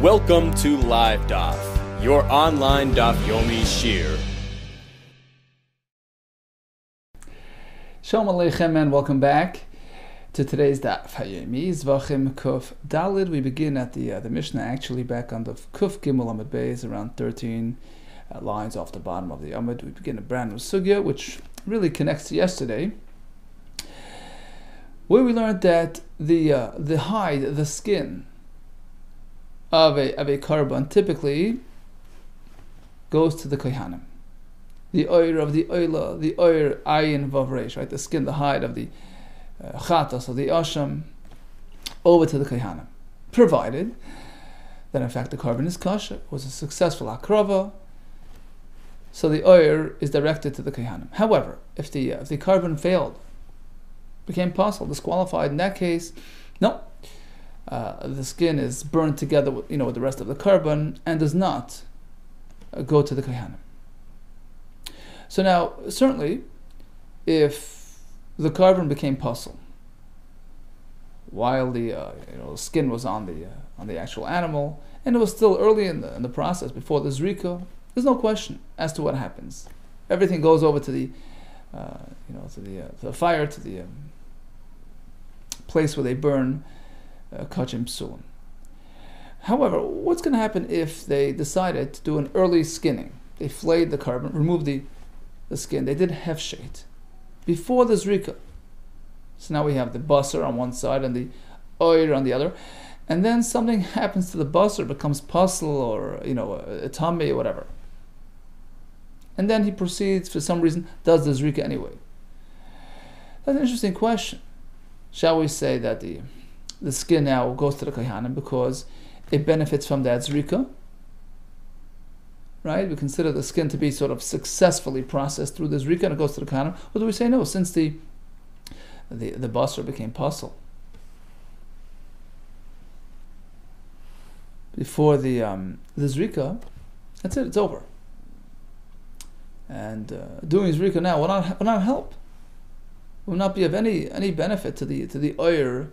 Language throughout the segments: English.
Welcome to LiveDaf, your online Daf Yomi Shir. Shalom Aleichem and welcome back to today's Daf Yomi Zevachim Kuf Dalid. We begin at the Mishnah, actually back on the Kuf Gimel Amud Beis, around 13 lines off the bottom of the Amud. We begin a brand new sugya, which really connects to yesterday, where we learned that the hide, the skin of a karban typically goes to the kohanim. The oir of the oila, the oir ayin vav reish, right? The skin, the hide of the chatas of the asham, over to the kohanim, provided that in fact the karban is kosher, was a successful akrava, so the oir is directed to the kohanim. However, if the karban failed, became possible, disqualified, in that case, no. The skin is burned together with the rest of the karban and does not go to the kohanim. So now, certainly, if the karban became pasul while the skin was on the actual animal, and it was still early in the process before the zrika, there's no question as to what happens. Everything goes over to the fire, to the place where they burn kachim psulim. However, what's going to happen if they decided to do an early skinning? They flayed the karban, removed the skin. They did hefshet before the zrika. So now we have the basar on one side and the oir on the other. And then something happens to the basar, becomes pasul or a tameh or whatever. And then he proceeds, for some reason, does the zrika anyway. That's an interesting question. Shall we say that the skin now goes to the kohanim because it benefits from that zrika? Right? We consider the skin to be sort of successfully processed through the zrika and it goes to the kohanim. Or do we say no, since the basar became pasul before the zrika, that's it, it's over. And doing zrika now will not help. Will not be of any benefit to the oir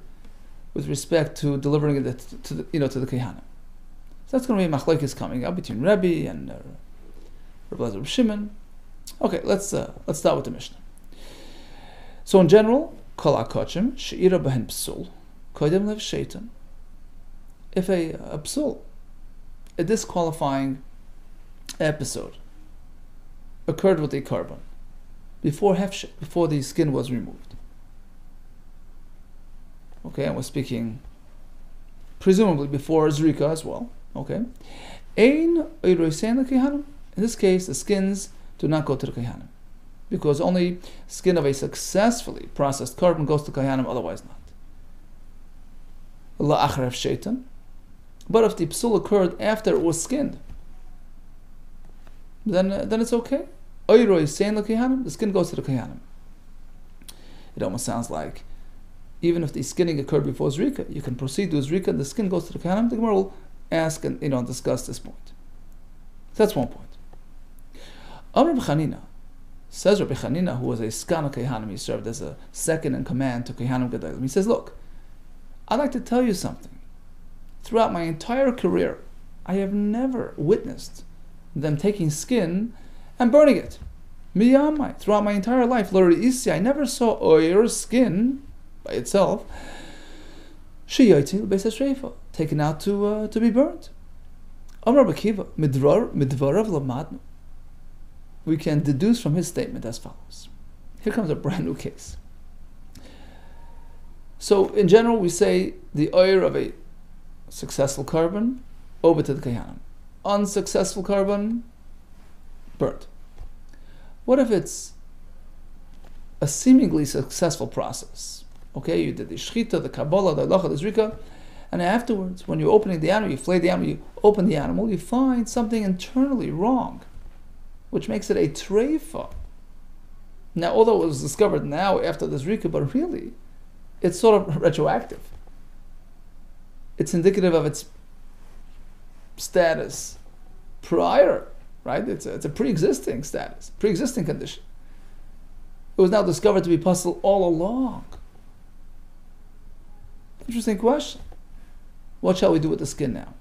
with respect to delivering it to the kohanim. So that's going to be machlokes coming up between Rebbe and Rebbe Shimon. Okay, let's start with the Mishnah. So in general, kol hakachim she'ira behen psul kodem lev shaitan. If a psul, a disqualifying episode, occurred with a karban before hefshet, before the skin was removed. Okay, and we're speaking presumably before zrika as well. Okay, in this case, the skins do not go to the kohanim because only skin of a successfully processed karban goes to kohanim, otherwise not. But if the psul occurred after it was skinned, then it's okay. The skin goes to the kohanim. It almost sounds like even if the skinning occurred before zrika, you can proceed to zrika, the skin goes to the kohanim. The Gemara will ask and discuss this point. That's one point. Rabbi Chanina, says Rabbi Chanina, who was a skan kohanim, he served as a second in command to kohanim gedolim. He says, look, I'd like to tell you something. Throughout my entire career, I have never witnessed them taking skin and burning it. Miyamai, throughout my entire life, I never saw oir, skin by itself, taken out to be burnt. We can deduce from his statement as follows. Here comes a brand new case. So in general, we say the oir of a successful karban over to the kohanim. Unsuccessful karban, burnt. What if it's a seemingly successful process? Okay, you did the shchita, the kabbalah, the halacha, the zrika, and afterwards, when you're opening the animal, you flay the animal, you open the animal, you find something internally wrong, which makes it a treifa. Now, although it was discovered now after the zrika, but really, it's sort of retroactive. It's indicative of its status prior, right? It's a pre-existing status, pre-existing condition. It was now discovered to be pasul all along. Interesting question. What shall we do with the skin now?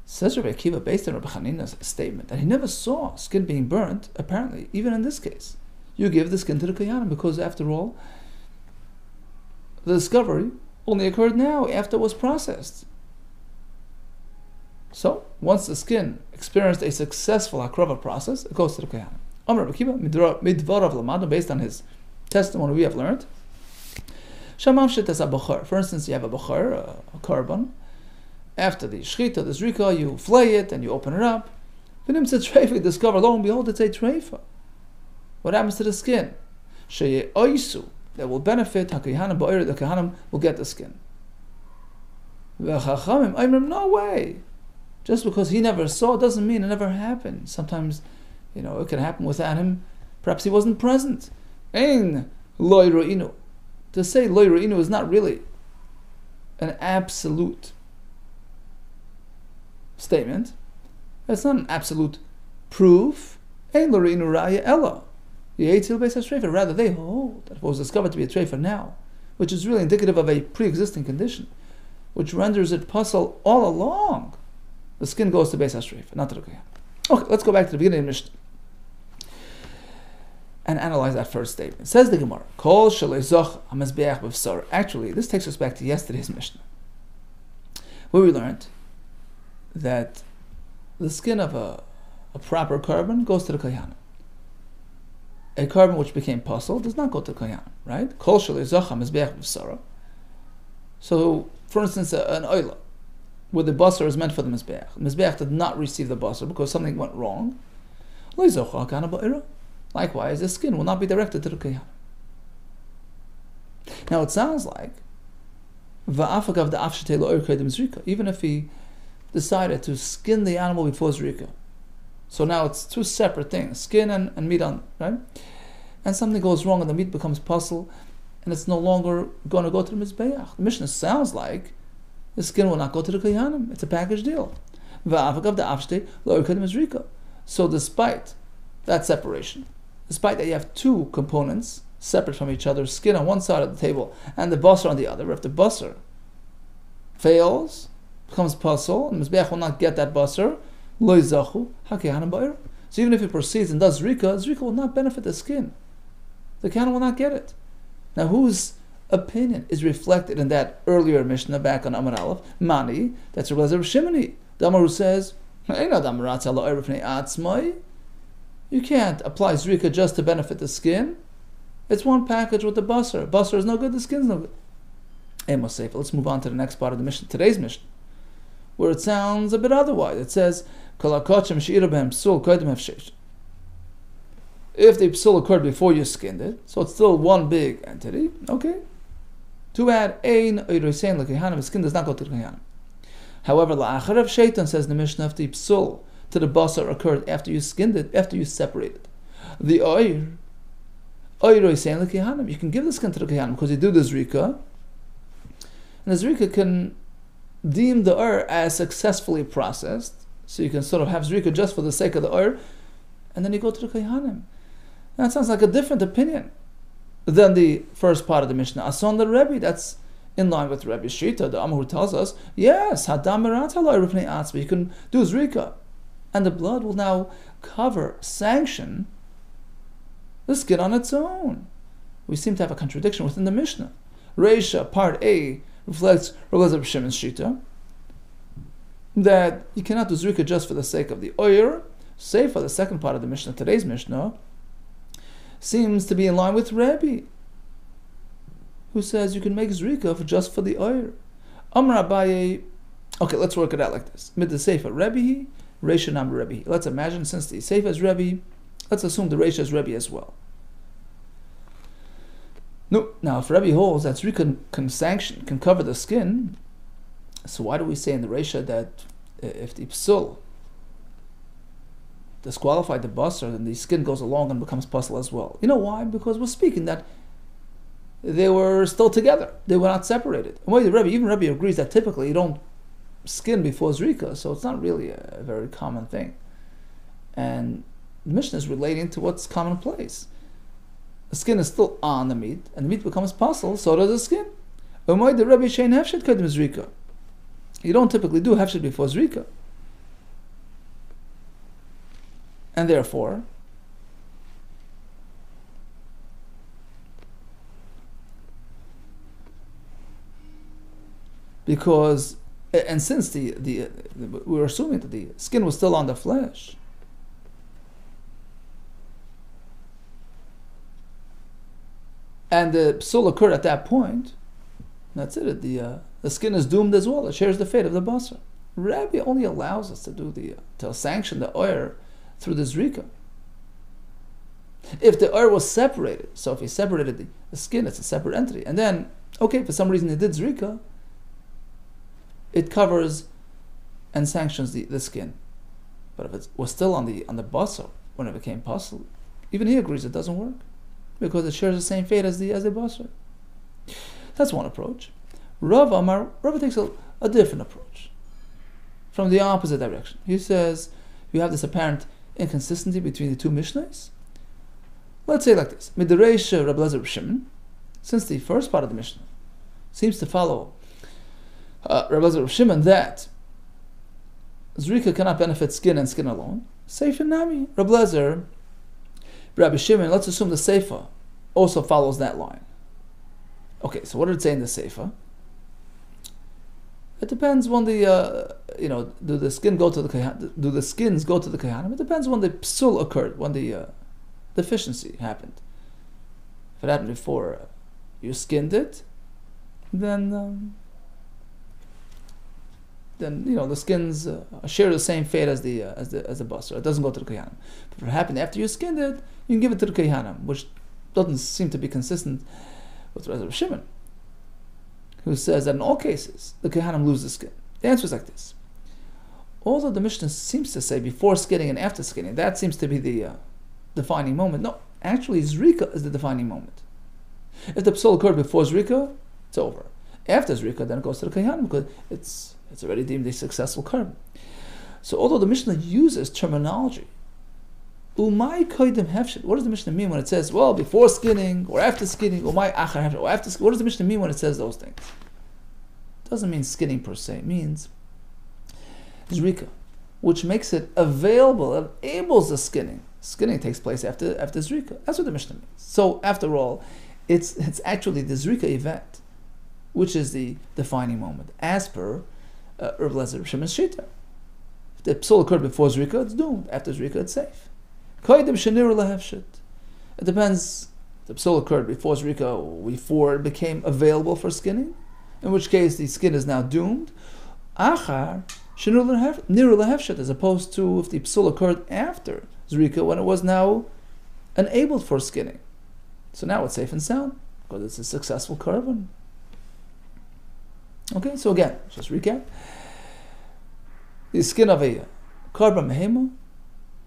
Says Rabbi Akiva, based on Rabbi Chanina's statement, that he never saw skin being burnt, apparently, even in this case. You give the skin to the Kohanim, because after all, the discovery only occurred now, after it was processed. So, once the skin experienced a successful hakrava process, it goes to the Kohanim. Amar Rabbi Akiva, midvarav lamadu, based on his testimony we have learned. Shamam shetes a, for instance, you have a bachar, a korban. After the shchita, the zrika, you flay it and you open it up. When it's a treifa, you discover, lo and behold, it's a treifa. What happens to the skin? Sheye oisu, that will benefit, hakohanim ba'ir, the kohanim will get the skin. V'chachamim, Aimrim, no way. Just because he never saw doesn't mean it never happened. Sometimes, it can happen without him. Perhaps he wasn't present. Ein loy ro'inu. To say loy ro'inu is not really an absolute statement. It's not an absolute proof. Ein loy ro'inu ra'ya ella. Rather, they hold that it was discovered to be a treifa now, which is really indicative of a pre-existing condition, which renders it puzzle all along. The skin goes to Beis HaShreif, not to the Kohen. Okay, let's go back to the beginning of the Mishnah and analyze that first statement. Says the Gemara, Kol shalei zoch hamizbeach b'vsar. Actually, this takes us back to yesterday's Mishnah, where we learned that the skin of a proper korban goes to the Kohen. A korban which became puzzle does not go to the Kohen, right? Kol shalei zoch hamizbeach b'vsar. So, for instance, an oila, where the basar is meant for the mizbeach. The mizbeach did not receive the basar because something went wrong. Likewise, the skin will not be directed to the kohen. Now it sounds like even if he decided to skin the animal before zrika. So now it's two separate things, skin and meat on, right? And something goes wrong and the meat becomes puzzle and it's no longer going to go to the mizbeach. The Mishnah sounds like the skin will not go to the kohanim. It's a package deal. So despite that separation, despite that you have two components separate from each other, skin on one side of the table and the basar on the other, if the basar fails, becomes puzzle, and Mizbeach will not get that basar, so even if he proceeds and does zrika will not benefit the skin. The kohen will not get it. Now whose opinion is reflected in that earlier Mishnah back on Amar Aleph? Mani, that's Rabbi Shimoni. The Amar who says, you can't apply zrika just to benefit the skin. It's one package with the basar. Basar is no good, the skin's no good. Let's move on to the next part of the Mishnah, today's Mishnah, where it sounds a bit otherwise. It says, if the psul occurred before you skinned it, so it's still one big entity, okay. Too bad, the skin does not go to the kohanim. However, la'acharav shaitan, says the Mishnah, if the psul to the basar occurred after you skinned it, after you separated the oir you can give the skin to the kohanim because you do the zrika, and the zrika can deem the oir as successfully processed, so you can sort of have zrika just for the sake of the oir, and then you go to the kohanim. That sounds like a different opinion than the first part of the Mishnah. Ason the Rebbe, that's in line with Rebbe Shita, the Amar who tells us, yes, you can do zrika, and the blood will now sanction the skin on its own. We seem to have a contradiction within the Mishnah. Reisha, part A, reflects Rabbi Shimon's Shita, that you cannot do zrika just for the sake of the oyer. Say for the second part of the Mishnah, today's Mishnah, seems to be in line with Rebbe, who says you can make zrika just for the oyer. Amar Abaye. Okay, let's work it out like this. Mid the Seifa Rebbe, Reisha Nam Rebbe. Let's imagine, since the Seifa is Rebbe, let's assume the Reisha is Rebbe as well. No, now if Rebbe holds that zrika can cover the skin, so why do we say in the Reisha that if the psul disqualified the basar, then the skin goes along and becomes puzzle as well? You know why? Because we're speaking that they were still together. They were not separated. And even Rebbe agrees that typically you don't skin before zrika, so it's not really a very common thing. And the Mishnah is relating to what's commonplace. The skin is still on the meat, and the meat becomes puzzle, so does the skin. You don't typically do hefshet before zrika. And therefore, because, and since we're assuming that the skin was still on the flesh, and the psul occurred at that point, that's it. The skin is doomed as well. It shares the fate of the basar. Rabbi only allows us to sanction the oir through the zrika. If the oir was separated, so if he separated the skin, it's a separate entity. And then, okay, for some reason he did zrika, it covers and sanctions the skin. But if it was still on the basar when it became pasul, even he agrees it doesn't work, because it shares the same fate as the basar. That's one approach. Rava takes a different approach, from the opposite direction. He says you have this apparent inconsistency between the two Mishnahs. Let's say like this: Midrash Rabbi Elazar Shimon, since the first part of the Mishnah seems to follow Rabbi Elazar Shimon that zrika cannot benefit skin and skin alone. Seifa Nami, Rabbi Elazar, Rabbi Shimon. Let's assume the Seifa also follows that line. Okay, so what did it say in the Seifa? It depends when do the skins go to the Kohanim? It depends when the psul occurred, when the deficiency happened. If it happened before you skinned it, then the skins share the same fate as the basar. It doesn't go to the Kohanim. But if it happened after you skinned it, you can give it to the Kohanim, which doesn't seem to be consistent with Rabbi Shimon, who says that in all cases the Kohanim lose the skin. The answer is like this: although the Mishnah seems to say before skinning and after skinning, that seems to be the defining moment. No, actually zrika is the defining moment. If the psul occurred before zrika, it's over. After zrika, then it goes to the Kohanim because it's already deemed a successful korban. So although the Mishnah uses terminology, umay koydem hefshet, what does the Mishnah mean when it says, well, before skinning or after skinning, umay achar hefshet, or after skinning? What does the Mishnah mean when it says those things? It doesn't mean skinning per se. It means zrika, which makes it available, enables the skinning. Skinning takes place after zrika. That's what the Mishnah means. So after all, it's actually the zrika event which is the defining moment, as per Rabbi Elazar Shimon's shita. If the psul occurred before zrika, it's doomed. After zrika, it's safe. It depends. The psul occurred before zrika, before it became available for skinning, in which case the skin is now doomed. Achar as opposed to if the psul occurred after zrika, when it was now enabled for skinning. So now it's safe and sound because it's a successful korban. Okay, so again, just recap. The skin of a korban mehema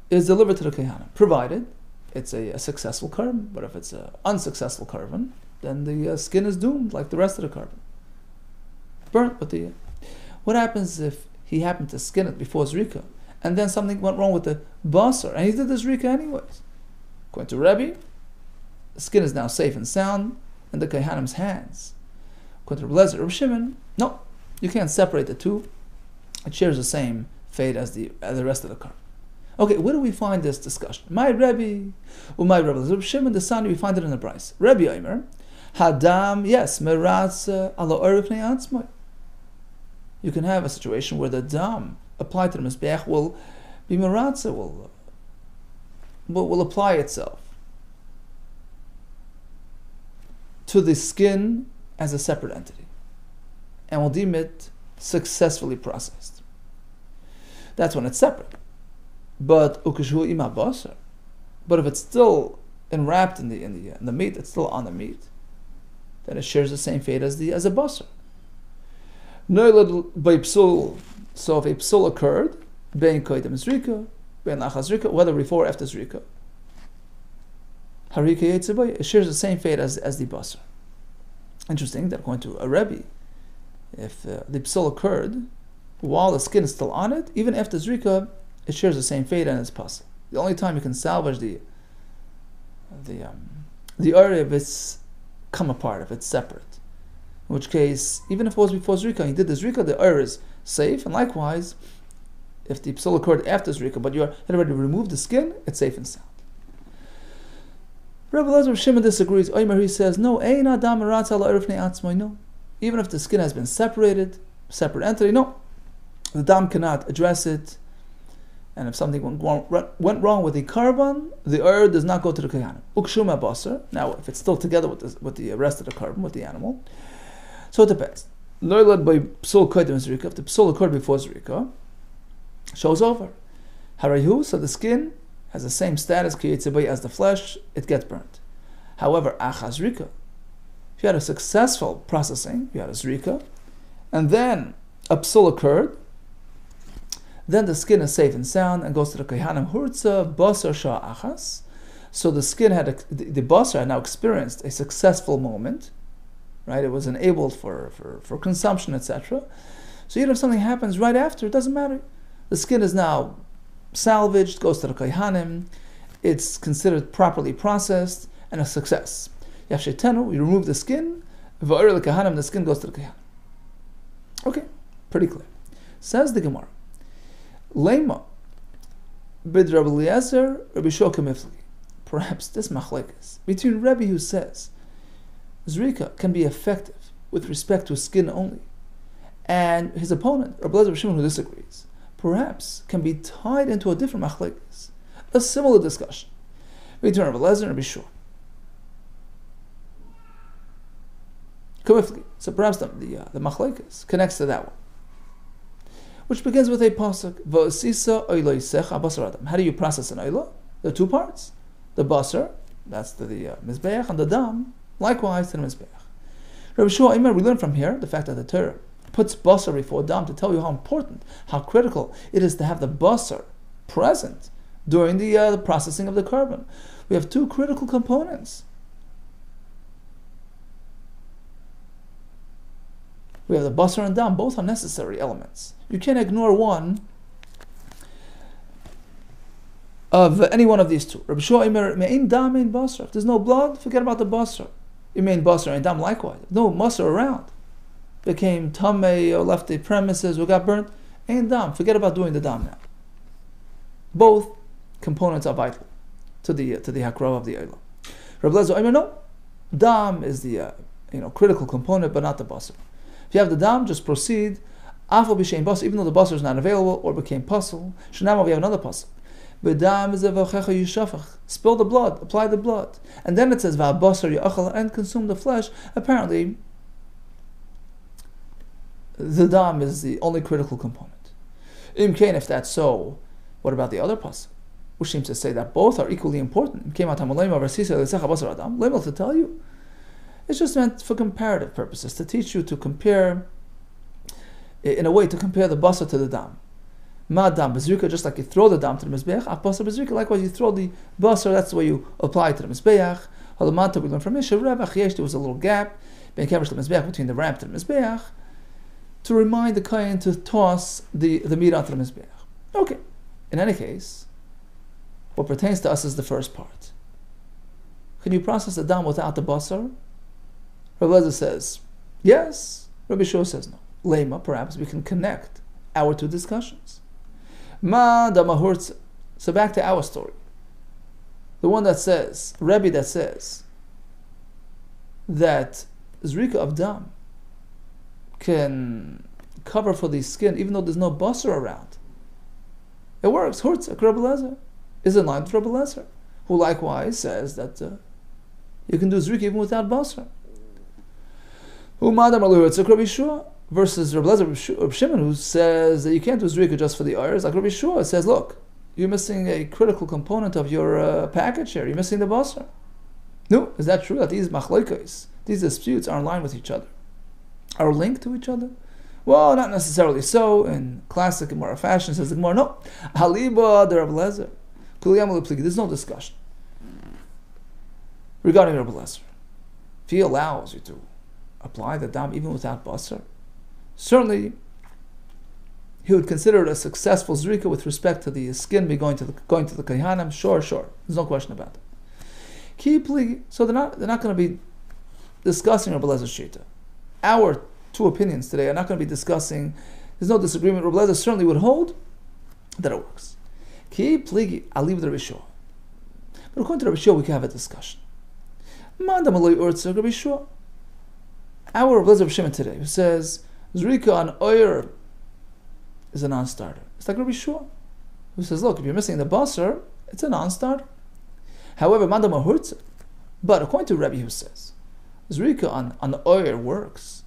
is delivered to the Kohanim, provided it's a successful korban. But if it's an unsuccessful korban, then the skin is doomed like the rest of the korban. Burnt with the... What happens if he happened to skin it before zrika, and then something went wrong with the basar, and he did the zrika anyways? According to Rebbe, the skin is now safe and sound in the Kohanim's hands. According to Rabbi Elazar Shimon, no, you can't separate the two. It shares the same fate as the rest of the korban. Okay, where do we find this discussion? My Rebbe, or my Rabbi Elazar Shimon, the son, we find it in the Bryce. Rebbe Omer, Hadam, yes, meratz ala orifnei atzmai. You can have a situation where the dam applied to the mizbeach will be meratza, will apply itself to the skin as a separate entity, and will deem it successfully processed. That's when it's separate. But ukeshu ima basar. But if it's still enwrapped in the meat, it's still on the meat, then it shares the same fate as a basar. So if a psul occurred, bein koydem zrika, bein lachas zrika, whether before or after zrika, harika yetzibay, it shares the same fate as the basar. Interesting that according to a Rebbe, if the psul occurred while the skin is still on it, even after zrika, it shares the same fate and it's pasul. The only time you can salvage the area if it's come apart, if it's separate. In which case, even if it was before zrika, he did the zrika, the area is safe, and likewise, If the psul occurred after Zrika, but you had already removed the skin, it's safe and sound. Rabbi Elazar Shimon disagrees. Oymer, he says, no, no. Even if the skin has been separated, separate entity, no. The dam cannot address it. And if something went wrong with the carbon, the oil does not go to the kohanim. Ukshuma basar. Now, if it's still together with the rest of the carbon, with the animal, so it depends. Loylad by psul kodim zrika. If the psul occurred before zrika, show's over. Harayu, so the skin has the same status as the flesh, it gets burnt. However, achaz zrika, if you had a successful processing, you had a zrika, and then a psul occurred, then the skin is safe and sound and goes to the kohanim. Hurtza basar shah achas. So the skin the basar had now experienced a successful moment, right? It was enabled for consumption, etc. So even if something happens right after, it doesn't matter. The skin is now salvaged, goes to the kohanim. It's considered properly processed and a success. Yafshetenu, you remove the skin, va'ir kohanim, the skin goes to the kohanim. Okay, pretty clear. Says the Gemara. Lema bid Rabbi Eliezer, Rabbi Shoka Mifli. Perhaps this machlekes between Rabbi who says Zrika can be effective with respect to skin only, and his opponent, Rabbi Eliezer Shimon, who disagrees, perhaps can be tied into a different machlekes, a similar discussion between Rabbi Eliezer and Rabbi Shua. So perhaps the machlekes connects to that one, which begins with a pasuk. How do you process an oila? There are two parts. The basar, that's the mizbeach, and the dam, likewise to the mizbeach. Rabbi Shua, we learn from here the fact that the Torah puts basar before dam to tell you how important, how critical it is to have the basar present during the processing of the carbon. We have two critical components. We have the basar and dam, both are necessary elements. You can't ignore one of any one of these two. Rabbi Shua me'in dam in basar. If there's no blood, forget about the basar. You mean basar and dam likewise. No basar around. Became tamei or left the premises or got burnt. Ein dam. Forget about doing the dam now. Both components are vital to the hakra of the oila. Rabbi Elazar, no. Dam is the critical component, but not the basar. If you have the dam, just proceed. Afal b'shein basar, even though the basar is not available or became pasul. Shenama, we have another pasul. B'dam is evachecha yishafach. Spill the blood, apply the blood, and then it says va'basar yachal, and consume the flesh. Apparently, the dam is the only critical component. Imkain, if that's so, what about the other pasul, which seems to say that both are equally important? Came out to tell you. It's just meant for comparative purposes, to teach you to compare, in a way, to compare the basar to the dam. Ma dam bezrika, just like you throw the dam to the mizbeach, basar bezrika, likewise you throw the basar, that's the way you apply it to the mizbeach. Halamata, we learn from Misha, there was a little gap between the ramp to the mizbeach, to remind the kohen to toss the meat onto the mizbeach. Okay, in any case, what pertains to us is the first part. Can you process the dam without the basar? Rabbi Elazar says, yes. Rabbi Shua says, no. Lema, perhaps we can connect our two discussions. Ma damahurtza. So back to our story. The one that says, Rebbe that says, that Zrika of dam can cover for the skin even though there's no basar around. It works. Hurtza, Rabbi Elazar, is in line with Rabbi Elazar, who likewise says that you can do Zrika even without basar. Versus Rabbi Elazar Rabbi Shimon, who says that you can't do Zrika just for the oils. Like Rabbi Shua says, look, you're missing a critical component of your package here. You're missing the basar. No, is that true that these machlokes, these disputes are in line with each other, are linked to each other? Well, not necessarily so. In classic Gemara fashion, says the Gemara, no. Haliba the Rabbi Elazar. There's no discussion regarding Rabbi Elazar. If he allows you to apply the dam even without basar, certainly he would consider it a successful zrika with respect to the skin be going to the kohanim. Sure, there's no question about it. Keeply, so they're not going to be discussing Rabbi Elazar's shita. Our two opinions today are not going to be discussing. There's no disagreement. Rabbi Elazar certainly would hold that it works. Ki pligi, I'll leave the Rabbi Shua. But according to Rabbi Shua, we can have a discussion. Manda maloi urtza Rabbi Shua. Our Rabbi Shimon today, who says Zrika on oyer is a non-starter. It's like Rabbi Shua, who says, look, if you're missing the basar, it's a non-starter. However, Manda mahurtza. But according to Rabbi, who says Zrika on the oyer works,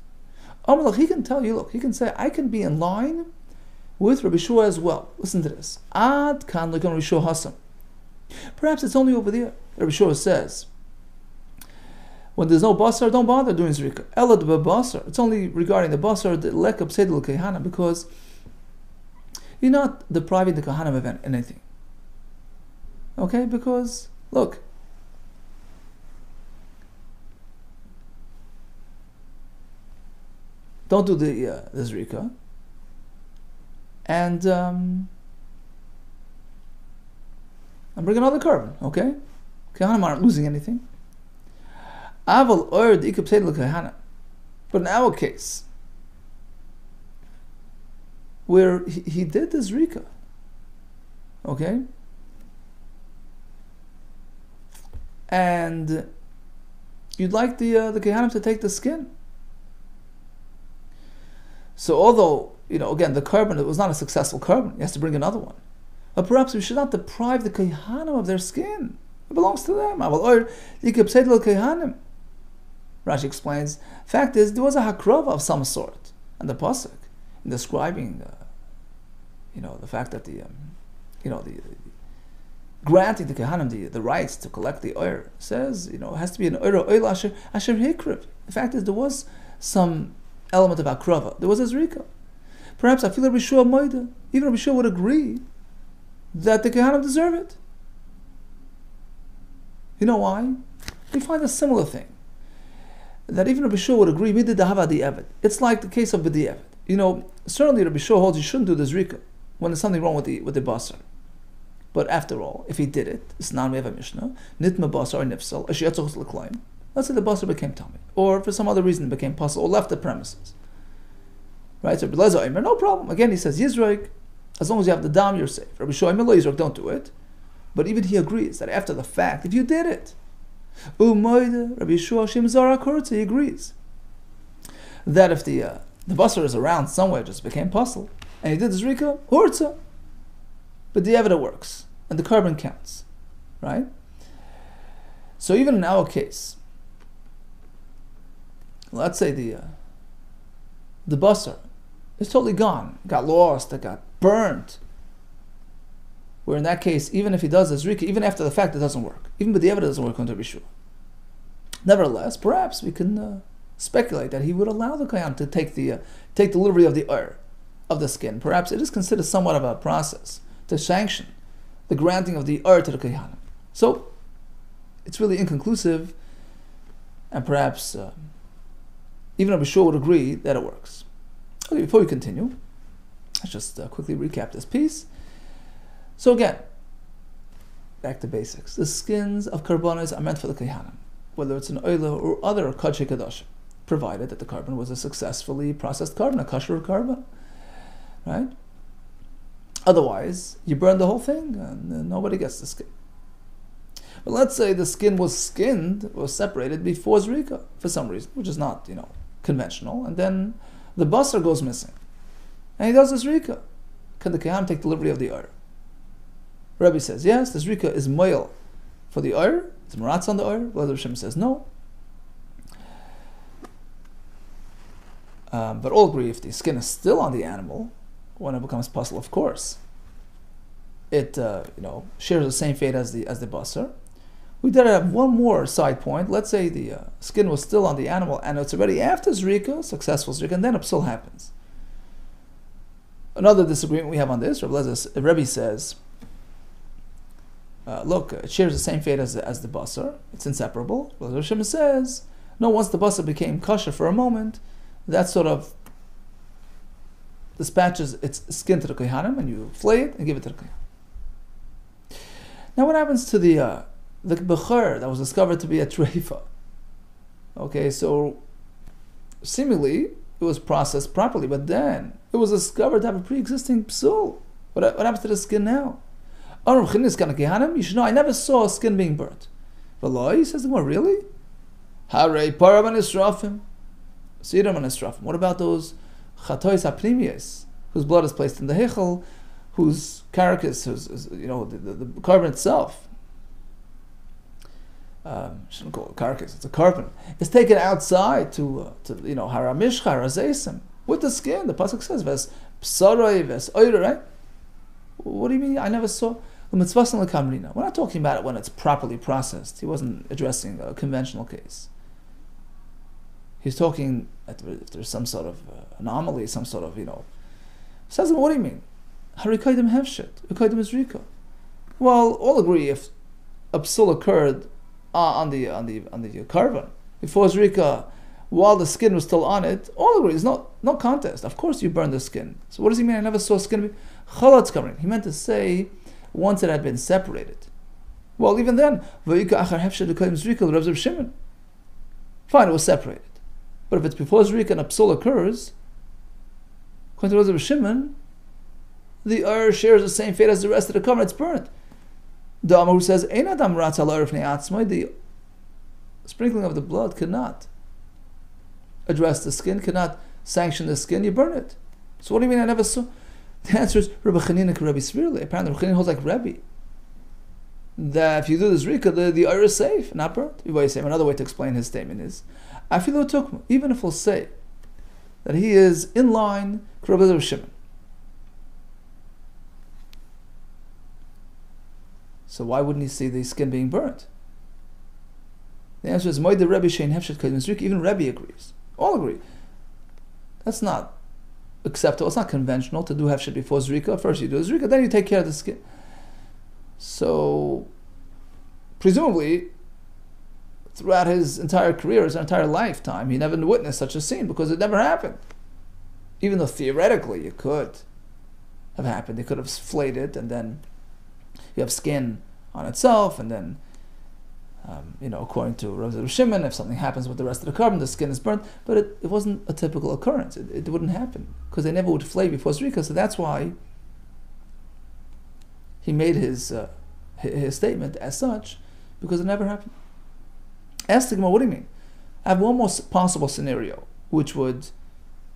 he can tell you, look, he can say, I can be in line with Rabbi Shua as well. Listen to this. Ad kan legon Rabbi Shua hasam. Perhaps it's only over there. Rabbi Shua says, when there's no basar, don't bother doing zrika. Elad basar. It's only regarding the basar, the lekab sedel kahana, because you're not depriving the kahana of anything. Okay, because look, don't do the zrika, and I'm bringing another carbon. Okay, kahana aren't losing anything. But in our case, where he did this zrika, okay, and you'd like the kehanim to take the skin. So although, again, the carbon, it was not a successful carbon, he has to bring another one. But perhaps we should not deprive the kehanim of their skin. It belongs to them. Rashi explains, fact is, there was a hakrava of some sort, and the pasuk, in describing, the fact that the granting the kehanim the rights to collect the oir says, it has to be an oir asher hikriv. The fact is, there was some element of hakrava. There was a zrika. Perhaps I feel Rabbi Shua moida. Even Rabbi Shua would agree that the kehanim deserve it. You know why? We find a similar thing. That even Rabbi Shua would agree, it's like the case of b'di'evet. Certainly Rabbi Shua holds you shouldn't do the zrika when there's something wrong with the basar. But after all, if he did it, it's not we have a mishnah, nitma basar or nifsal, ashiyatzos l'klaim. Let's say the basar became tummy, or for some other reason it became puzzle, or left the premises. Right? So Rabbi Lezer Omer, no problem. Again, he says Yizraik, as long as you have the dam, you're safe. Rabbi Shua Omer, Yizraik, don't do it. But even he agrees that after the fact, if you did it, Rabbi Shua Shem Zara Kurtz, he agrees that if the basar is around somewhere, it just became puzzle, and he did the zrika, hurtza, but the evidence works, and the carbon counts, right? So even in our case, let's say the basar is totally gone, got lost, it got burnt. Where in that case, even if he does the zrika, even after the fact, it doesn't work. Even with the evidence, doesn't work on Rabbi Shua. Nevertheless, perhaps we can speculate that he would allow the kohen to take delivery of the oir, of the skin. Perhaps it is considered somewhat of a process to sanction the granting of the oir to the kohen. So it's really inconclusive, and perhaps even Rabbi Shua would agree that it works. Okay, before we continue, let's just quickly recap this piece. So again, back to basics. The skins of karbanos are meant for the kehanim, whether it's an oila or other kadshe kadosh, provided that the carbon was a successfully processed carbon, a kosher carbon, right? Otherwise, you burn the whole thing and nobody gets the skin. But let's say the skin was separated before zrika for some reason, which is not, conventional, and then the basar goes missing, and he does the zrika. Can the kehanim take delivery of the oir? Rabbi says, yes, the zrika is moil for the oir, it's maratz on the oir. Rabbi Shem says, no. But all agree if the skin is still on the animal, when it becomes puzzle, of course, it shares the same fate as the basar. We did have one more side point. Let's say the skin was still on the animal and it's already after zrika, successful zrika, and then a psul happens. Another disagreement we have on this, Rabbi says, look, it shares the same fate as the basar. It's inseparable. Rabbi Shimon says, no, once the basar became kosher for a moment, that sort of dispatches its skin to the kohanim, and you flay it and give it to the kohanim. Now, what happens to the bechor that was discovered to be a treifa? Okay, so seemingly it was processed properly, but then it was discovered to have a pre-existing psul. What happens to the skin now? You should know, I never saw skin being burnt. He says, well, really? What about those chatois hapnimiyos, whose blood is placed in the hechel, whose carcass, the carbon itself, shouldn't call it carcass, it's a carbon, is taken outside to haramishcha, harazesim, with the skin. The pasuk says, ves psaroi, ves oire, right? What do you mean? I never saw. We're not talking about it when it's properly processed. He wasn't addressing a conventional case. He's talking if there's some sort of anomaly, some sort of, Says, what do you mean? Harikaidim hefshet, Harikaidim is rika. Well, all agree if a psul occurred on the carbon before rika, while the skin was still on it, all agree. There's no contest. Of course you burn the skin. So what does he mean? I never saw skin. Chalat's covering. He meant to say once it had been separated. Well, even then, fine, it was separated. But if it's before Zrika and a psul occurs, according to Reb Shimon, the Ur shares the same fate as the rest of the cover, it's burnt. The Amar who says, the sprinkling of the blood cannot address the skin, cannot sanction the skin, you burn it. So what do you mean I never saw? The answer is Rabbi Chanina Rabbi Svirli. Apparently Rabbi Chanina holds like Rabbi, that if you do the Zrika, the Ur is safe, not burnt. Another way to explain his statement is, even if we'll say that he is in line with Rabbi Shimon, so why wouldn't he see the skin being burnt? The answer is Moed Rebbe Shein Hefshet Kaidim Zrika. Even Rebbe agrees. All agree. That's not acceptable. It's not conventional to do Hefshet before Zrika. First you do Zrika, then you take care of the skin. So, presumably, throughout his entire career, his entire lifetime, he never witnessed such a scene because it never happened. Even though theoretically it could have happened. They could have flayed it, and then you have skin on itself, and then, according to Rav Shimon, if something happens with the rest of the carbon, the skin is burnt. But it wasn't a typical occurrence. It wouldn't happen because they never would flay before Zrika. So that's why he made his statement as such, because it never happened. Ask the Gemara, what do you mean? I have one more possible scenario, which would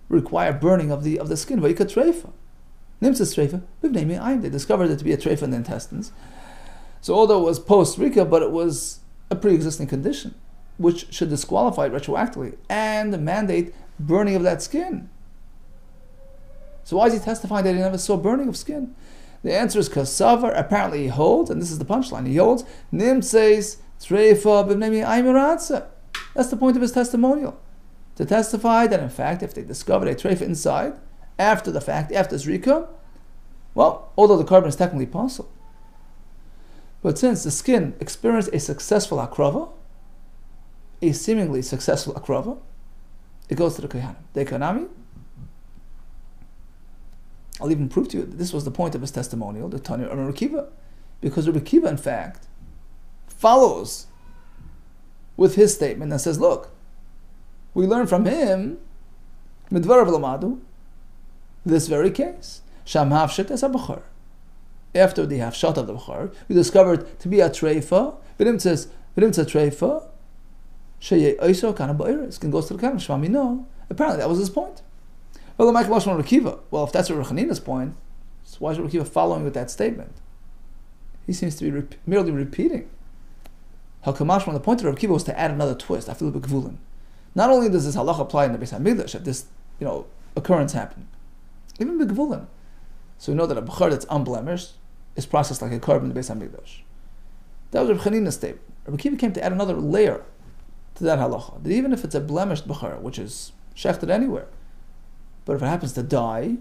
require burning of the skin. Vayika treifa. Nimtzas treifa. They discovered it to be a treifa in the intestines. So although it was post-Rika, but it was a pre-existing condition, which should disqualify it retroactively and mandate burning of that skin. So why is he testifying that he never saw burning of skin? The answer is Kasavar. Apparently he holds, and this is the punchline, he holds, Nimtzes treifa b'nei aymiratza. That's the point of his testimonial. To testify that in fact, if they discovered a treifa inside, after the fact, after Zrika, well, although the carbon is technically possible, but since the skin experienced a successful akrava, a seemingly successful akrava, it goes to the Kohanim. The Kohanami, I'll even prove to you that this was the point of his testimonial, the Tanya of Rabbi Kiva, because Rabbi Kiva, in fact, follows with his statement and says, look, we learn from him, midvar of lamadu, this very case. Sham hafshet es ha-bachar. After the hafshat of the bachar, we discovered to be a treifa. V'nimtzes treifa. Sheyei oiso kana ba'iris. Can go to the kana shmami no. Apparently that was his point. Well, if that's Rabbi Chanina's point, so why is Rabbi Kiva following with that statement? He seems to be merely repeating. Hakamash, the point of Rabbi Kiva was to add another twist. I feel like gvulin. Not only does this halacha apply in the Beis Hamikdash, if this occurrence happened, even begvulin. So we know that a bachar that's unblemished is processed like a carbon in the Beis Hamikdash. That was Rabbi Chanina's statement. Rabbi Kiva came to add another layer to that halacha. That even if it's a blemished bachar, which is shechted anywhere, but if it happens to die,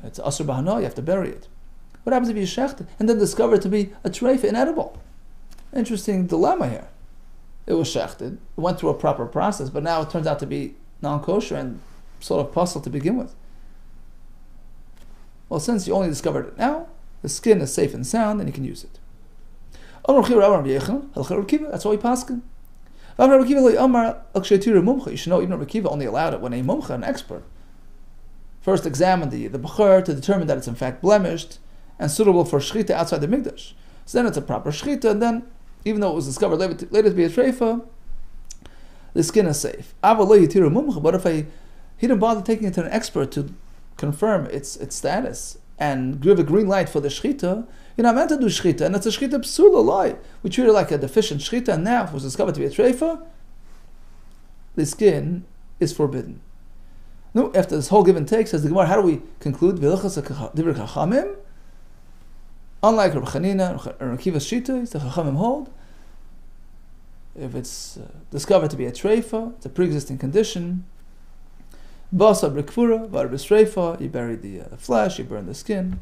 it's asur b'hana, you have to bury it. What happens if you shecht it and then discover it to be a treifa, inedible? Interesting dilemma here. It was shechted, it went through a proper process, but now it turns out to be non-kosher and sort of puzzle to begin with. Well, since you only discovered it now, the skin is safe and sound, and you can use it. That's why we paskin. You should know, even Rabbi Kiva only allowed it when a mumcha, an expert, first examined the bachar to determine that it's in fact blemished, and suitable for shechita outside the mikdash. So then it's a proper shechita, and then, even though it was discovered later to be a treifa, the skin is safe. But if he didn't bother taking it to an expert to confirm its status and give a green light for the shechita, you're not meant to do shechita, and it's a shechita psula lie. We treat it like a deficient shechita, and now if it was discovered to be a treifa, the skin is forbidden. No, after this whole give and take, says the Gemara, how do we conclude? Unlike Reb Chanina or Akiva's shita, the Chachamim hold, if it's discovered to be a treifa, it's a pre-existing condition, basa b'kfura, var b'streifa, you bury the flesh, you burn the skin,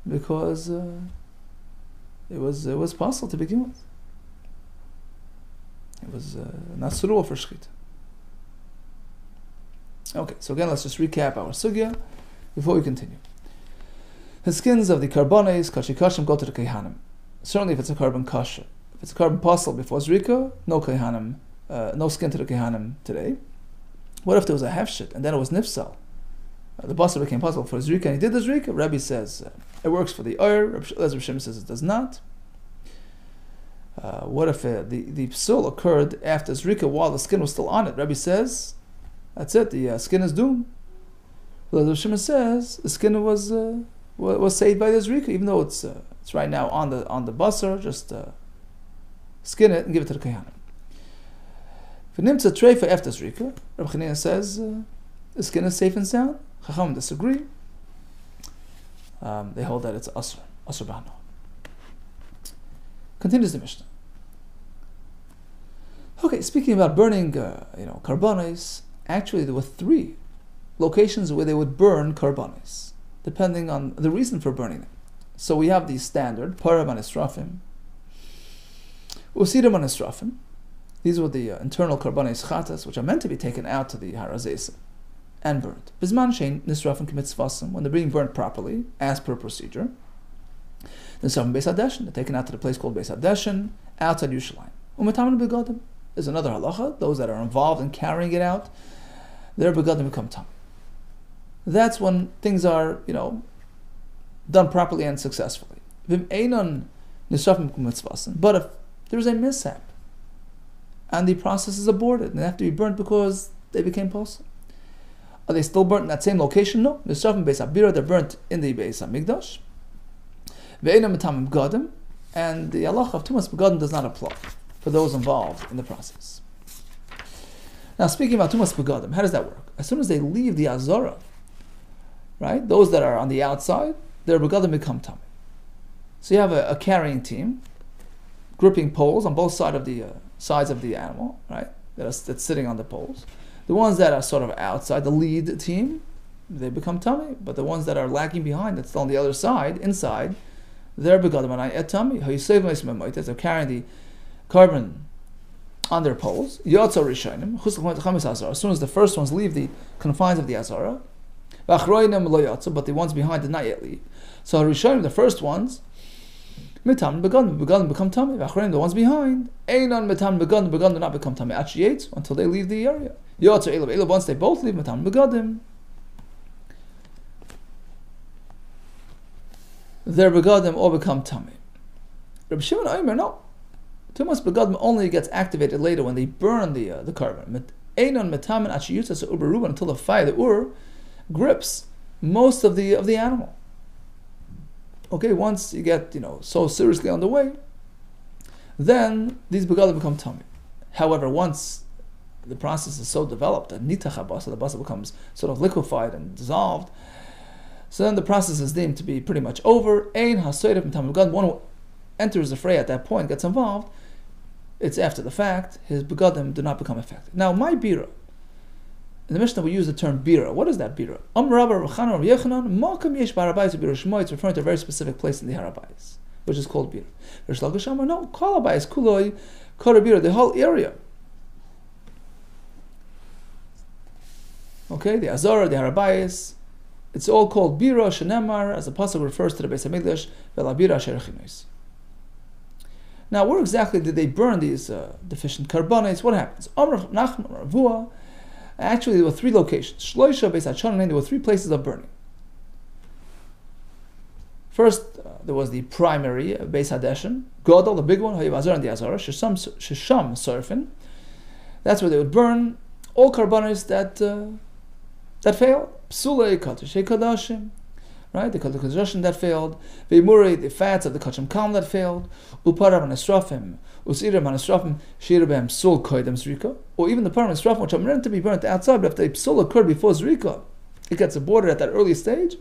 because it was possible to begin with. It was not suitable for shechita. Okay, so again, let's just recap our sugya before we continue. The skins of the karbones, kashikashim, go to the kehanim. Certainly if it's a carbon kasha. If it's a carbon pasul before zrika, no kehanim, no skin to the kehanim today. What if there was a hefshit and then it was nifsal? The basar became possible for zrika and he did the zrika. Rabbi says it works for the oir. Rabbi Shimon says it does not. What if the psul occurred after zrika while the skin was still on it? Rabbi says that's it. The skin is doomed. But Rabbi Shimon says the skin was saved by the zrika, even though it's right now on the basar. Just skin it and give it to the kehanim. If it nimtza treifa after zrika, Rabbi Chanina says the skin is safe and sound. Chacham disagree. They hold that it's asr b'hana. Continues the Mishnah. Okay, speaking about burning, karbonis. Actually, there were 3 locations where they would burn karbonis, depending on the reason for burning them. So we have the standard parav anisrafim, usirim anisrafim. These were the internal karbonis chatas, which are meant to be taken out to the harazesa and burnt. Bisman shein nisrafim k'mitzvasim, when they're being burnt properly as per procedure. Nisrafim beis hadeshin, they're taken out to the place called beis hadeshin outside Yerushalayim. Umetamin begadim. There's another halacha. Those that are involved in carrying it out, their begadim become tam. That's when things are, done properly and successfully. But if there's a mishap and the process is aborted and they have to be burnt because they became posel, are they still burnt in that same location? No. They're burnt in the Beis HaMikdash. And the halacha of tumas begadim does not apply for those involved in the process. Now, speaking about tumas begadim, how does that work? As soon as they leave the azara, right, those that are on the outside, their begadim become tummy. So you have a carrying team, gripping poles on both sides of the animal, right, that's sitting on the poles. The ones that are sort of outside, the lead team, they become tummy. But the ones that are lagging behind, that's on the other side, inside, they're begadim and at tummy. They're carrying the carbon on their poles. As soon as the first ones leave the confines of the azara, but the ones behind did not yet leave. So the first ones, become tummy. The ones behind, do not become tummy until they leave the area. Once they both leave, their begadim all become tummy. Rabbi Shimon Omer, no. Tumas begadim only gets activated later when they burn the carbon. Until the fire, the ur, grips most of the animal. Okay, once you get so seriously on the way, then these begadim become tummy. However, once the process is so developed that nitach habasa, the basa becomes sort of liquefied and dissolved, so then the process is deemed to be pretty much over. Ein hasoyrev mitam begadim. One who enters the fray at that point, gets involved, it's after the fact, his begadim do not become effective. Now, my bira, in the Mishnah we use the term bira. What is that bira? It's referring to a very specific place in the Harabayis, which is called bira. No, Kalabayis, Kuloi, Korabira, the whole area. Okay, the Azara, the Harabayis, it's all called bira, shenemar, as the pasuk refers to the Beis HaMikdash, velabira asher chinois. Now, where exactly did they burn these deficient carbonates? What happens? Actually, there were 3 locations. There were 3 places of burning. First, there was the primary Beis Hadeshin, Godel, the big one, Hayav Azor and the Azara, Shisham Surfin. That's where they would burn all karbanis that failed. Psulei Kadashei Kadashim, right? The Kadashim that failed. Veimurei, the fats of the Kachim Kam that failed. Uparav and Esrafim, Usirim and Esrafim, Shirabem Psul Koidem Zrika. Or even the Param and Esrafim, which are meant to be burnt outside, but if the Psul occurred before Zrika, it gets aborted at that early stage,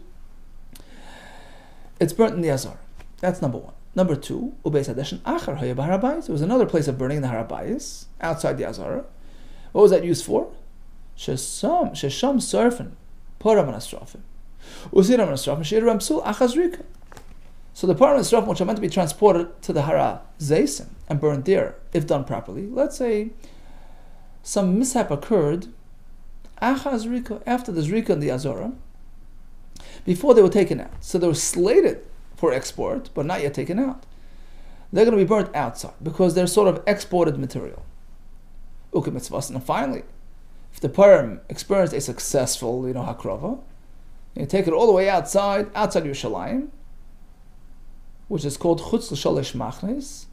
it's burnt in the Azar. That's number one. Number two, Ubeis Hadeshin Achar Haya B'Harabayis. There was another place of burning in the Harabayis, outside the Azara. What was that used for? Shesham Surfin, Param and Esrafim. Usiram and Esrafim, Shirabem Psul Achazrika. So the Param and Esrafim, which are meant to be transported to the Hara Zaysim and burned there, if done properly, let's say some mishap occurred Achazrika, after the Zrika and the Azara, before they were taken out. So they were slated for export, but not yet taken out. They're going to be burnt outside because they're sort of exported material. And finally, if the Param experienced a successful, hakrava, you take it all the way outside Yerushalayim, which is called Chutz L'Shalosh Machnes,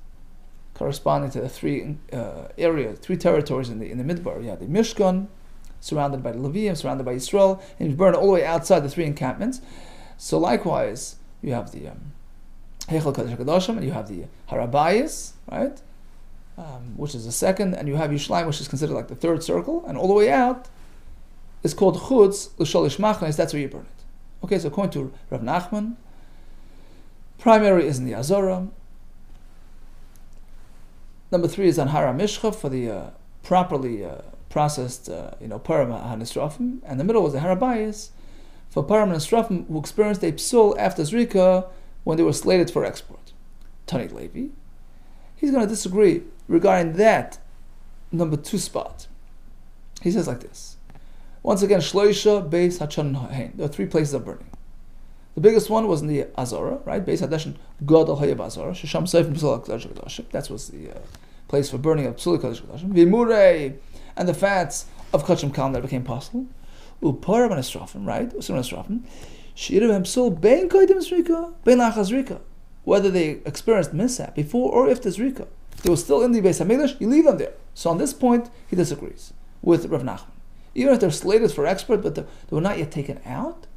corresponding to the three territories in the Midbar. You have the Mishkan, surrounded by the Levium, surrounded by Yisrael, and you burn all the way outside the three encampments. So likewise, you have the Heichal Kadosh HaKadoshim, and you have the Harabayis, right, which is the second, and you have Yerushalayim, which is considered like the third circle, and all the way out is called Chutz L'Shalosh Machnes. That's where you burn it. Okay, so according to Rav Nachman, primary is in the Azora. Number three is on Hara Mishcha for the properly processed, Param HaNisrafim, and the middle was the Harabayis for Param HaNisrafim who experienced a psul after Zrika when they were slated for export. Tani Levi, he's going to disagree regarding that number two spot. He says like this. Once again, Shloisha Beis Hachan Hain. There are three places of burning. The biggest one was in the Azara, right? Beis Hadeshin Godel Hayav Azara. Shesham Seifim Psul Kadosh HaKadoshim. That was the place for burning of Psul Kadosh HaKadoshim. Vimurei, and the fats of Kachim Kalm that became possible. Uparam and Esrafim, right? Usirim and Esrafim. Shirabem Psul Bein Koidim Zrika, Bein Lachaz Zrika. Whether they experienced mishap before or after Zrika. If they were still in the Beis HaMikdash, you leave them there. So on this point, he disagrees with Rav Nachman. Even if they're slated for export, but they were not yet taken out,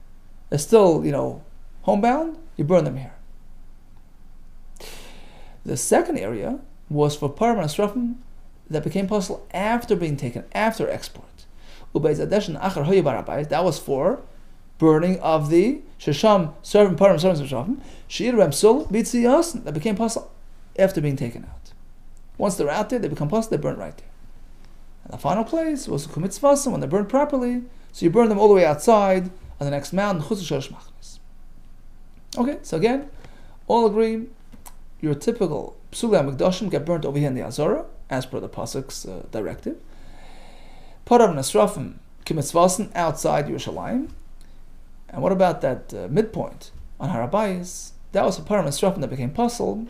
they're still, homebound, you burn them here. The second area was for Param and Esrafim that became possible after being taken, after export. That was for burning of the Shesham, Servant, Param, Servant, Esrafim, Shir Remsul, Bitziyasin, that became possible after being taken out. Once they're out there, they become possible, they burn right there. And the final place was Kumitzvasim, when they're burned properly, so you burn them all the way outside on the next mountain, Chutz L'Shalosh Machnes. Okay, so again, all agree, your typical Psulei HaMikdashim get burnt over here in the Azara, as per the Pasuk's directive. Param Nesrafim Kimitzvasim outside Yerushalayim. And what about that midpoint on Harabayis? That was a Param Nesrafim that became possible,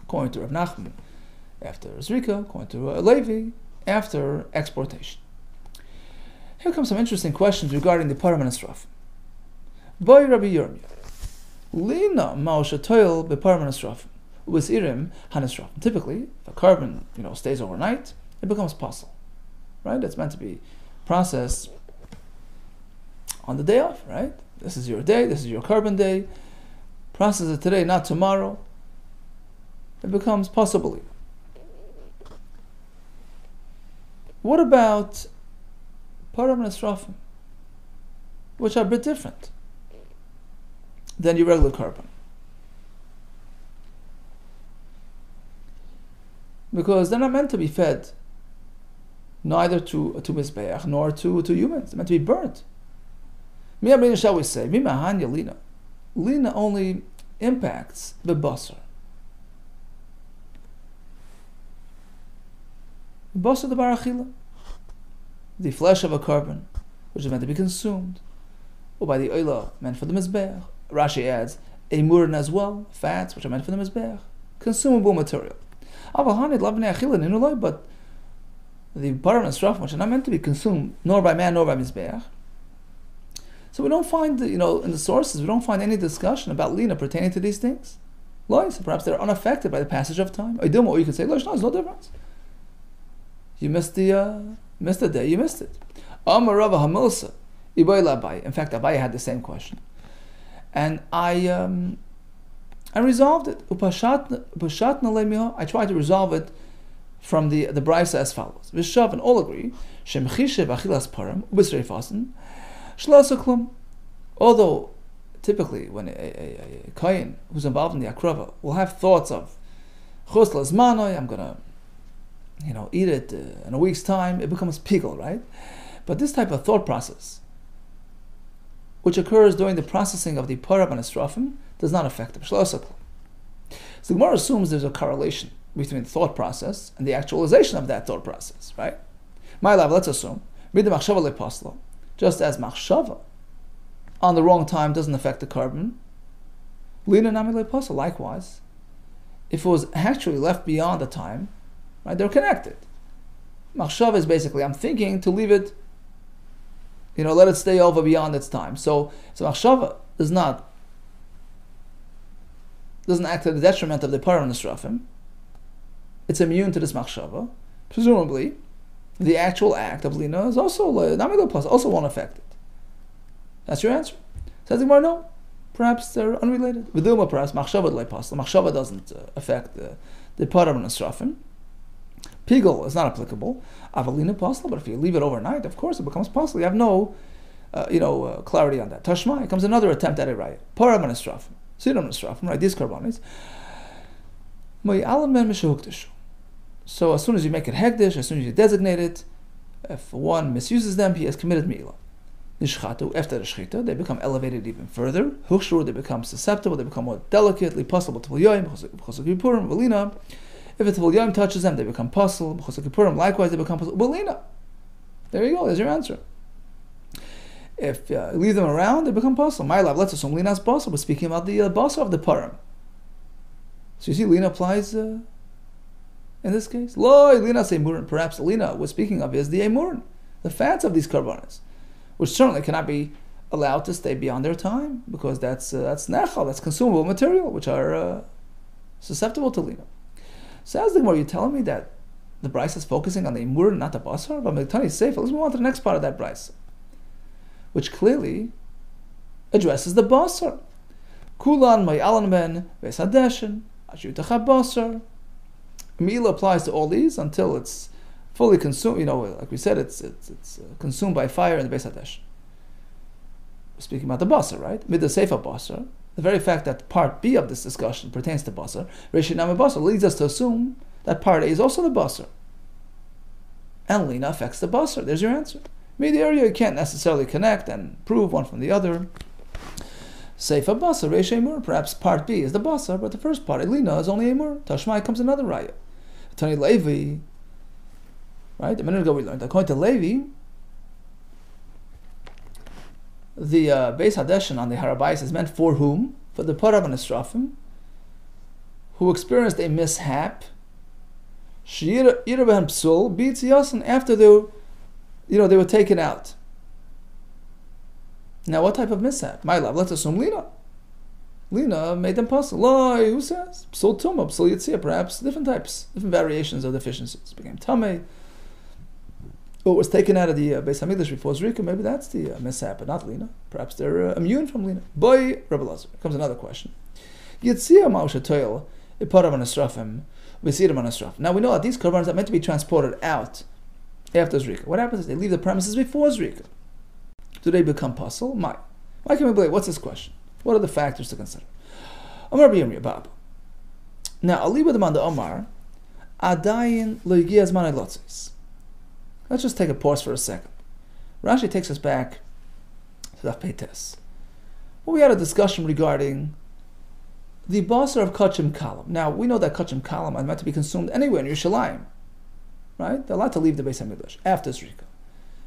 according to Rav Nachman, after Zrika, according to Levi, after exportation. Here come some interesting questions regarding the Param Nesrafim. Boy Rabbi Yirmiyah, Lina Ma'oshatoil beParam Nesrafim. With Irim Hanisrafim. Typically, if a carbon stays overnight, it becomes possible. Right? It's meant to be processed on the day off, right? This is your day, this is your carbon day. Process it today, not tomorrow. It becomes possibly. What about Param Nesrafim, which are a bit different than your regular carbon? Because they're not meant to be fed neither to Mizbeach nor to humans. They're meant to be burnt. Miyamrina, shall we say, Mimahanya Lina. Lina only impacts the basar. The basar the barachila. The flesh of a carbon, which is meant to be consumed. Or by the oila, meant for the Mizbeach. Rashi adds, a murin as well, fats, which are meant for the Mizbeach. Consumable material. But the Param Nesrafim, which are not meant to be consumed nor by man nor by Mizbeach, So we don't find, in the sources, we don't find any discussion about lina pertaining to these things. So perhaps they're unaffected by the passage of time. Or you could say, no, there's no difference. You missed the day, you missed it. Amar Rava Hamilsa, Iboy Labai. In fact, Abaye had the same question. And I resolved it. I tried to resolve it from the Brisa as follows. Vishav, and all agree, although typically when a kohen who's involved in the akrava will have thoughts of I'm gonna eat it in a week's time, it becomes pigel, right? But this type of thought process, which occurs during the processing of the parab and estrafim, does not affect him. So the Gemara assumes there's a correlation between the thought process and the actualization of that thought process, right? My love, let's assume, just as machshava on the wrong time doesn't affect the carbon, lina nami le'posel, likewise, if it was actually left beyond the time, right, they're connected. Machshava is basically, I'm thinking to leave it, let it stay over beyond its time. So machshava doesn't act to the detriment of the param and estrafim. It's immune to this machshava. Presumably, the actual act of lina is also won't affect it. That's your answer. Says the Gemara, no. Perhaps they're unrelated. Viduma, perhaps machshava le'pasla. Machshava doesn't affect the param and estrafim. Pigel is not applicable. Avalina pasla, but if you leave it overnight, of course it becomes pasla. You have no, clarity on that. Tashma, comes another attempt at it, right? Param and estrafim, sidam and estrafim, right? These karbanis. So as soon as you make it hekdesh, as soon as you designate it, if one misuses them, he has committed mi'ila. Nishchatu, after the shchita, they become elevated even further. Huchshru, they become susceptible, they become more delicately possible to yoyim, chosuk yipurim, velina. If a Tvul Yom touches them, they become puzzle. Likewise, they become puzzle. Belina. There you go. There's your answer. If you leave them around, they become puzzle. My love, let's assume Lina's puzzle. We're speaking about the basa of the param. So you see, Lina applies in this case. Loi, Lina say murin. Perhaps Lina was speaking of is the emurin, the fats of these carbonates, which certainly cannot be allowed to stay beyond their time because that's nechal, that's consumable material, which are susceptible to Lina. So as the Gemara, you're telling me that the Brisa is focusing on the imur, not the basar? But Mektani is safe. Let's move on to the next part of that Brisa, which clearly addresses the basar. Kulan ma'alan ben vesadeshin ashutacha basar. Meal applies to all these until it's fully consumed. Like we said, it's consumed by fire in the vesadesh. We're speaking about the basar, right? Mid the seifa basar. The very fact that part B of this discussion pertains to basar, Reshinam basar, leads us to assume that part A is also the basar. And lina affects the basar. There's your answer. The area you can't necessarily connect and prove one from the other. Seifa basar, Reish Emur, perhaps part B is the basar, but the first part, lina, is only Emur. Tashmai comes another raya. Tani Levi, right? A minute ago we learned, according to Levi, the Beis Hadeshin on the Harabais is meant for whom? For the Parab and Estrafim, who experienced a mishap, Yirabahem Psul, beats Yasin, after they were taken out. Now, what type of mishap? My love, let's assume Lina. Lina made them puzzle. Loi, who says? Psul Tumah, Psul Yitzia, perhaps different types, different variations of deficiencies. Became Tameh. Or was taken out of the Beis Hamikdash before Zrika, maybe that's the mishap, but not Lina. Perhaps they're immune from Lina. Boy, Rebbe Lazar. Comes another question. Yitzia Ma'usha Toil, Iparav and Estrafim, Vesirim and Estrafim. Now we know that these korbanos are meant to be transported out after Zrika. What happens is they leave the premises before Zrika. Do they become puzzle? Why can we believe? What's this question? What are the factors to consider? Amar B'Yom Yabab. Now, I'll leave with them on the Omar. Adayin lo yigi azman elotzis. Let's just take a pause for a second. Rashi takes us back to Daf Peites. Well, we had a discussion regarding the basar of kachim kalam. Now, we know that kachim kalam are meant to be consumed anywhere in Yerushalayim. Right? They're allowed to leave the Beis HaMikdash after Zrika.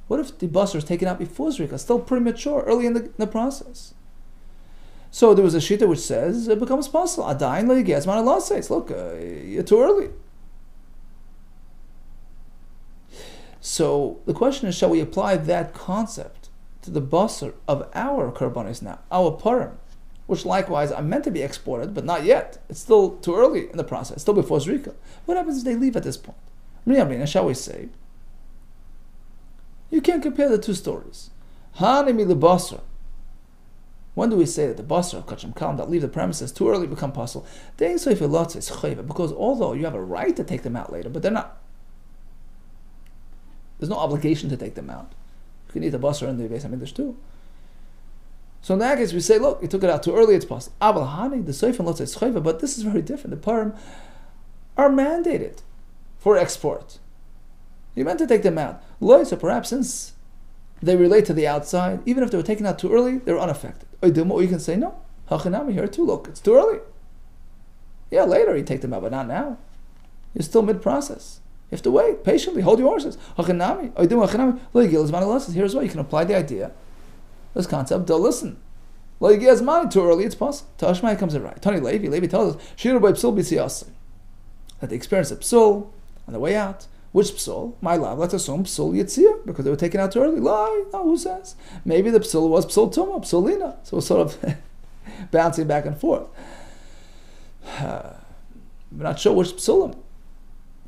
What if the basar is taken out before Zrika? Still premature, early in the process. So there was a shita which says it becomes possible. Adayin lo yigi azman elotzis. Look, you're too early. So the question is, shall we apply that concept to the basar of our karbanis now, our parim, which likewise are meant to be exported, but not yet. It's still too early in the process, still before Zrika. What happens if they leave at this point? Shall we say? You can't compare the two stories. Hanimi the basar. When do we say that the basar of kachim kalam that leave the premises too early become pasul? They ain't so if it's chayva, because although you have a right to take them out later, but they're not. There's no obligation to take them out. You can eat the basar in the Beis HaMikdash too. So in that case, we say, look, you took it out too early, it's pasul. Aval hani the soif and lotzei chayva, but this is very different. The parim are mandated for export. You meant to take them out. So perhaps since they relate to the outside, even if they were taken out too early, they're unaffected. Or you can say, no, hachinami here too, look, it's too early. Yeah, later you take them out, but not now. You're still mid-process. You have to wait, patiently, hold your horses. Hachinami, here's why you can apply the idea, this concept, listen. Too early, it's possible. Tashmai comes it right. Tony Levi tells us, that they experienced a psul on the way out. Which psul? My love, let's assume psul yitzia, because they were taken out too early. Lie, no, who says? Maybe the psul was psul tuma, psul lina. So it's sort of bouncing back and forth. We're not sure which psulim.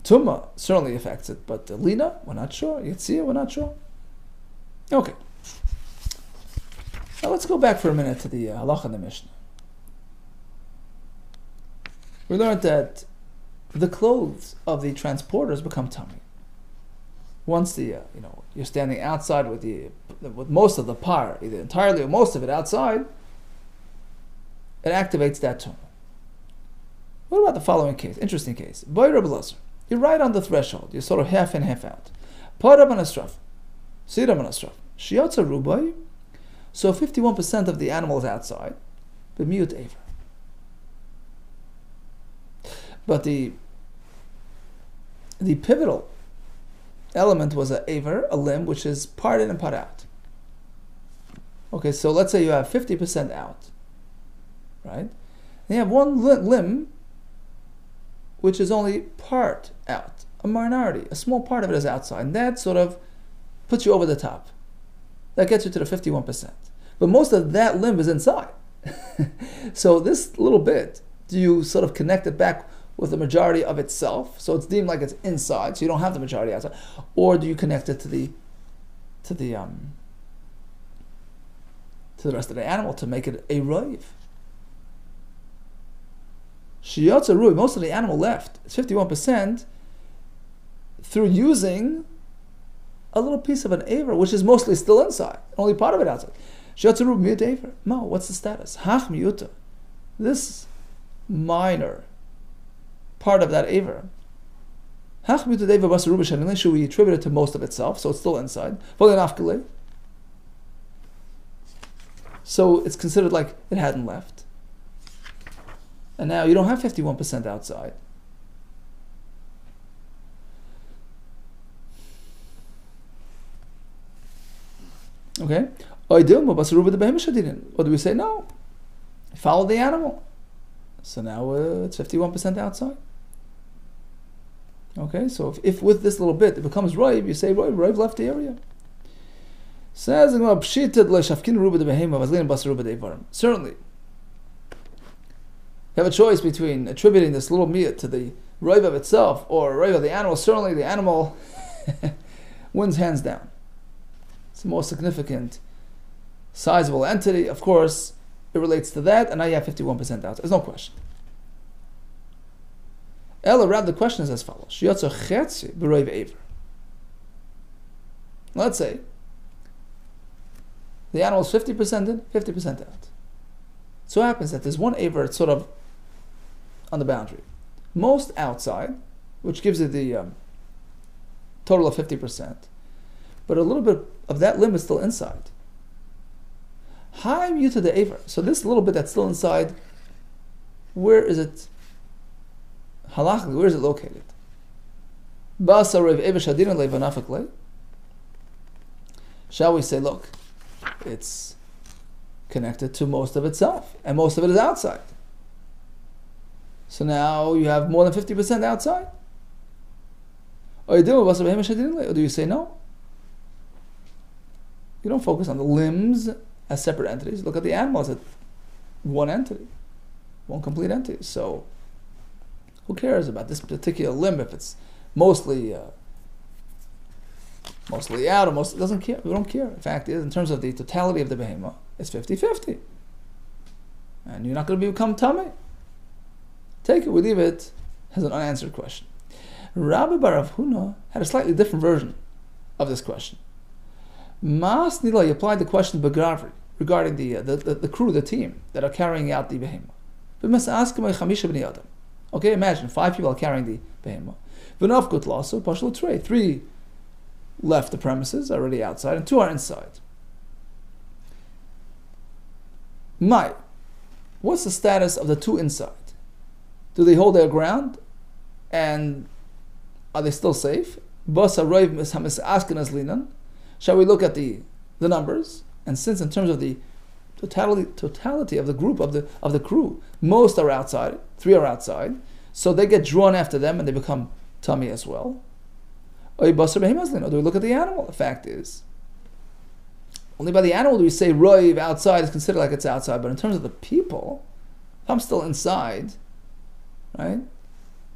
Tuma certainly affects it, but lina, we're not sure. Yitzia, we're not sure. Okay. Now let's go back for a minute to the halacha in the Mishnah. We learned that the clothes of the transporters become tummy. Once the you're standing outside with most of the par, either entirely or most of it outside, it activates that tumah. What about the following case? Interesting case. Boy Reb Elazar, you're right on the threshold. You're sort of half in, half out. Parab and astraf, siram and astraf, shiatza rubai. So 51% of the animal is outside, but mute aver. But the pivotal element was an aver, a limb, which is part in and part out. Okay, so let's say you have 50% out, right? And you have one limb, which is only part out, a minority, a small part of it is outside, and that sort of puts you over the top. That gets you to the 51%. But most of that limb is inside. So this little bit, do you sort of connect it back with the majority of itself, so it's deemed like it's inside, so you don't have the majority outside, or do you connect it to the rest of the animal to make it a roiv? Shiyotza ruiv, most of the animal left, it's 51%, through using a little piece of an aver, which is mostly still inside, only part of it outside. Shiyotza ruiv miyut aver. No, what's the status? Hach miyuta. This minor part of that aver. Should we attribute it to most of itself, so it's still inside? So it's considered like it hadn't left. And now you don't have 51% outside. Okay? What do we say? No. Follow the animal. So now it's 51% outside. Okay, so if with this little bit it becomes roiv, you say roiv left the area. Says certainly, you have a choice between attributing this little meat to the roiv of itself or roiv of the animal. Certainly, the animal wins hands down. It's a more significant, sizable entity. Of course, it relates to that, and now you have 51% out. There's no question. The question is as follows. Let's say the animal is 50% in, 50% out. So it happens that there's one aver, it's sort of on the boundary. Most outside, which gives you the total of 50%, but a little bit of that limb is still inside. High mute to the aver. So this little bit that's still inside, where is it? Halachically, where is it located? Shall we say, look, it's connected to most of itself, and most of it is outside. So now you have more than 50% outside. Or do you say no? You don't focus on the limbs as separate entities. Look at the animal as one entity, one complete entity. So, who cares about this particular limb if it's mostly out or most doesn't care? We don't care. The fact is, in terms of the totality of the behemoth, it's 50-50. And you're not going to become tummy. Take it, we leave it as an unanswered question. Rabbi Bar Rav Huna had a slightly different version of this question. Mas Nila, he applied the question to Begravri regarding the crew, the team that are carrying out the behemoth. Okay, imagine 5 people are carrying the behemoth. 3 left the premises, already outside, and 2 are inside. What's the status of the 2 inside? Do they hold their ground? And are they still safe? Shall we look at the numbers? And since in terms of the totality of the group, of the crew, most are outside, 3 are outside, so they get drawn after them and they become tummy as well. Or do we look at the animal? The fact is, only by the animal do we say roiv outside is considered like it's outside, but in terms of the people, if I'm still inside, right?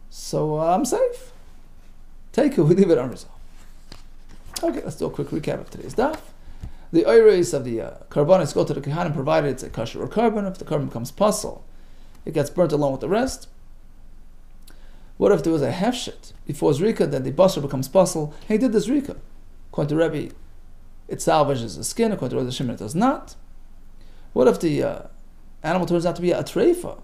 So I'm safe. Take it, we leave it unresolved. Okay, let's do a quick recap of today's daf. The oiris of the karbanis go to the kohanim provided it's a kosher or carbon. If the carbon becomes puzzle, it gets burnt along with the rest. What if there was a hefshet before zrika, then the basar becomes puzzle? He did the zrika. According to Rebbe, it salvages the skin. According to Rebbe Shimon, it does not. What if the animal turns out to be a treifa,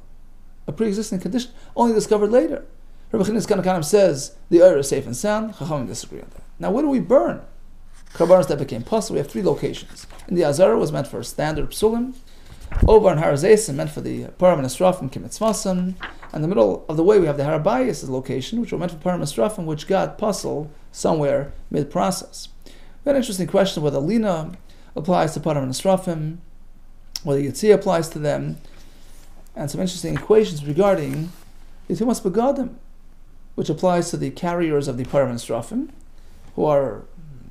a pre-existing condition, only discovered later? Rebbe Chinis Kanakanim says the oir is safe and sound. Chachamim disagree on that. Now, where do we burn karbanos that became puzzle? We have 3 locations. In the Azara was meant for standard psulim. Over in Harazesim meant for the param and esrafim kimitzvasim. And in the middle of the way we have the Harabayas location, which were meant for param and esrafim, which got puzzle somewhere mid-process. We had an interesting question whether Lina applies to param and esrafim, whether Yitzia applies to them, and some interesting equations regarding the Tumas Begadim, which applies to the carriers of the param and esrafim, who are,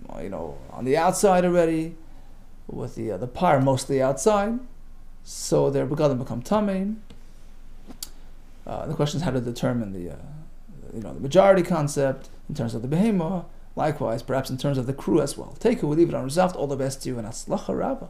on the outside already, with the par mostly outside, so their begadim become tamei. The question is how to determine the majority concept in terms of the behemoth. Likewise, perhaps in terms of the crew as well. Take it, we leave it unresolved. All the best to you and atzlacha rabba.